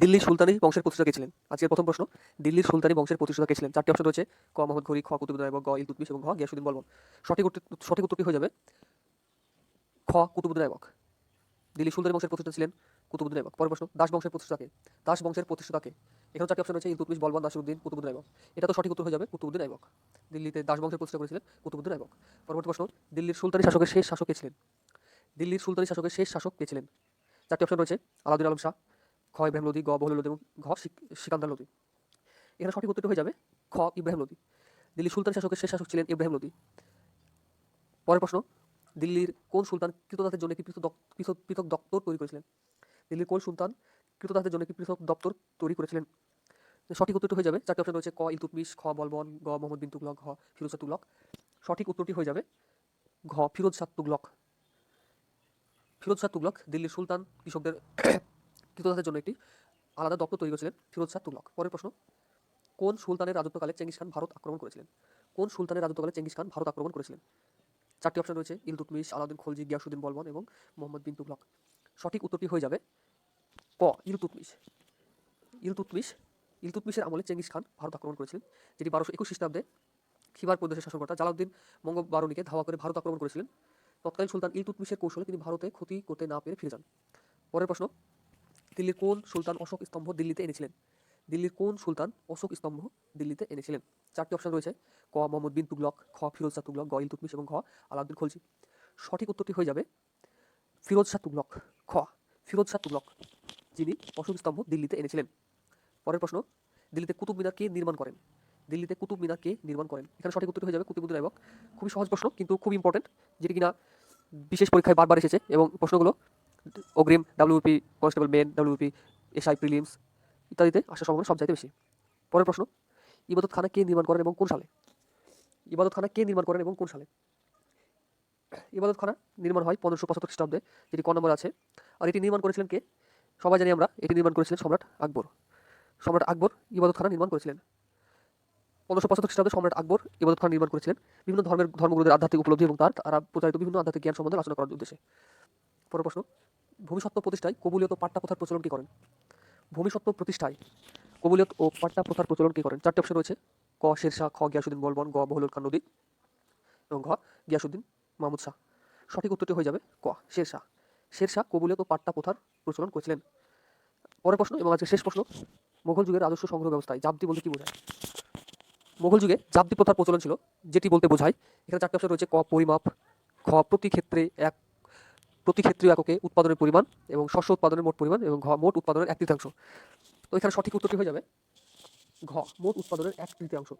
দিল্লির সুলতানি বংশের প্রতিষ্ঠাতা কে ছিলেন? আজকের প্রথম প্রশ্ন, দিল্লির সুলতানি বংশের প্রতিষ্ঠাতা কে ছিলেন? 4টি অপশন রয়েছে, ক মোহাম্মদ ঘুরি, খ কুতুবুদ্দিন আইবক, গ ইলতুৎমিশ এবং ঘ গিয়াসউদ্দিন বলবন। সঠিক উত্তরটি হয়ে যাবে খ কুতুবুদ্দিন আইবক। দিল্লির সুলতানি বংশের প্রতিষ্ঠাতা ছিলেন কুতুবুদ্দিন আইবক। পরের প্রশ্ন, দাস বংশের প্রতিষ্ঠাতা কে? দাস বংশের প্রতিষ্ঠাতা কে? এখানে 4টি অপশন রয়েছে, ইলতুৎমিশ, বলবন, নাসিরউদ্দিন, কুতুবুদ্দিন আইবক। এটা তো সঠিক উত্তর হয়ে যাবে কুতুবুদ্দিন আইবক। দিল্লিতে দাস বংশের প্রতিষ্ঠা করেছিলেন কুতুবুদ্দিন আইবক। পরবর্তী প্রশ্ন, দিল্লির সুলতানি শাসকের শেষ শাসক কে ছিলেন? দিল্লির সুলতানি শাসকের শেষ শাসক কে ছিলেন? 4টি অপশন রয়েছে, আলাউদ্দিন আলম শাহ, খ ইব্রাহিম লোদি, গ বহলুল লোদি এবং ঘ সিকান্দার লোদি। এখানে সঠিক উত্তরটি হয়ে যাবে খ ইব্রাহিম লোদি। দিল্লির সুলতান শাসকের শেষ শাসক ছিলেন ইব্রাহিম লোদি। পরের প্রশ্ন, দিল্লির কোন সুলতান কৃতদাসদের জন্য একটি পৃথক দপ্তর তৈরি করেছিলেন? দিল্লির কোন সুলতান কৃতদাসদের জন্য একটি পৃথক দপ্তর তৈরি করেছিলেন? সঠিক উত্তরটি হয়ে যাবে, 4টি অপশন রয়েছে, ক ইলতুৎমিশ, খ বলবন, গ মোহাম্মদ বিন তুগলক, ঘ ফিরোজ শাহ তুগলক। সঠিক উত্তরটি হয়ে যাবে ঘ ফিরোজ শাহ তুগলক। ফিরোজ শাহ তুগলক দিল্লির সুলতান কৃষকদের কৃতদাসদের জন্য একটি আলাদা দপ্তর তৈরি করেছিলেন ফিরোজ শাহ তুগলক। পরের প্রশ্ন, কোন সুলতানের রাজত্বকালে চেঙ্গিস খান ভারত আক্রমণ করেছিলেন? কোন সুলতানের রাজত্বকালে চেঙ্গিস খান ভারত আক্রমণ করেছিলেন? 4টি অপশন রয়েছে, ইলতুৎমিশ, আলাউদ্দিন খলজি, গিয়াসউদ্দিন বলবন এবং মোহাম্মদ বিন তুগলক। সঠিক উত্তরটি হয়ে যাবে ক ইলতুৎমিশ। ইলতুৎমিশ ইলতুৎমিশের আমলে চেঙ্গিস খান ভারত আক্রমণ করেছিলেন, যেটি 1221 খ্রিস্টাব্দে খিবার প্রদেশের শাসনকর্তা জালাউদ্দিন মঙ্গবারুনিকে ধাওয়া করে ভারত আক্রমণ করেছিলেন। তৎকালীন সুলতান ইলতুৎমিশের কৌশলে তিনি ভারতে ক্ষতি করতে না পেরে ফিরে যান। পরের প্রশ্ন, দিল্লির কোন সুলতান অশোক স্তম্ভ দিল্লিতে এনেছিলেন? দিল্লির কোন সুলতান অশোক স্তম্ভ দিল্লিতে এনেছিলেন? 4টি অপশন রয়েছে, ক মোহাম্মদ বিন তুগলক, খ ফিরোজ শাহ তুগলক, গ ইলতুৎমিশ এবং ঘ আলাউদ্দিন খলজি। সঠিক উত্তরটি হয়ে যাবে ফিরোজ শাহ তুগলক, খ ফিরোজ শাহ তুগলক, যিনি অশোক স্তম্ভ দিল্লিতে এনেছিলেন। পরের প্রশ্ন, দিল্লিতে কুতুব মিনার কে নির্মাণ করেন? দিল্লিতে কুতুব মিনার কে নির্মাণ করেন? এখানে সঠিক উত্তরটি হয়ে যাবে কুতুবুদ্দিন আইবক। খুবই সহজ প্রশ্ন কিন্তু খুব ইম্পর্টেন্ট, যেটি কিনা বিশেষ পরীক্ষায় বারবার এসেছে এবং প্রশ্নগুলো অগ্রিম WP constable main, WP SI prelims ইত্যাদিতে আসার সম্ভাবনা সবচাইতে বেশি। পরের প্রশ্ন, ইবাদতখানা কে নির্মাণ করেন এবং কোন সালে? ইবাদতখানা কে নির্মাণ করেন এবং কোন সালে? ইবাদতখানা নির্মাণ হয় 1575 খ্রিস্টাব্দে, যেটি ক নম্বর আছে। আর এটি নির্মাণ করেছিলেন কে? সবাই জানি আমরা, এটি নির্মাণ করেছিলেন সম্রাট আকবর। সম্রাট আকবর ইবাদতখানা নির্মাণ করেছিলেন। 1575 খ্রিস্টাব্দে সম্রাট আকবর ইবাদতখানা নির্মাণ করেছিলেন বিভিন্ন ধর্মগুরুদের আধ্যাত্মিক উপলব্ধি এবং তারা প্রচারিত বিভিন্ন আধ্যাত্মিক জ্ঞান সম্বন্ধে আলোচনা করার উদ্দেশ্যে। পরের প্রশ্ন, ভূমিসত্ত্ব প্রতিষ্ঠায় কবুলিয়ত ও পাট্টা প্রথার প্রচলন কে করেন? ভূমিসত্ত্ব প্রতিষ্ঠায় কবুলিয়ত ও পাট্টা প্রথার প্রচলন কে করেন? 4টি অপশন রয়েছে, ক শেরশাহ, খ গিয়াসউদ্দিন বলবন, গ বহলুল খান নদী এবং ঘ গিয়াসউদ্দিন মাহমুদ শাহ। সঠিক উত্তরটি হয়ে যাবে ক শেরশাহ। শেরশাহ কবুলিয়ত ও পাট্টা প্রথার প্রচলন করেছিলেন। পরের প্রশ্ন এবং আজকের শেষ প্রশ্ন, মুঘল যুগের রাজস্ব সংগ্রহ ব্যবস্থায় জাবতি বলতে কি বোঝায়? মুঘল যুগে জাবতি প্রথার প্রচলন ছিল, যেটি বলতে বোঝায়, এখানে 4টি অপশন রয়েছে, ক পরিমাপ, খ প্রতি ক্ষেত্রীয় এককে উৎপাদনের পরিমাণ এবং শস্য উৎপাদনের মোট পরিমাণ এবং ঘ মোট উৎপাদনের 1/3। তো এখানে সঠিক উত্তরটি হয়ে যাবে ঘ মোট উৎপাদনের 1/3।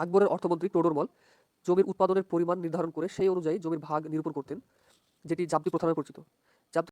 আকবরের অর্থমন্ত্রী টোডরমল জমির উৎপাদনের পরিমাণ নির্ধারণ করে সেই অনুযায়ী জমির ভাগ নিরূপণ করতেন, যেটি জাবতি প্রথা নামে পরিচিত। জাবতি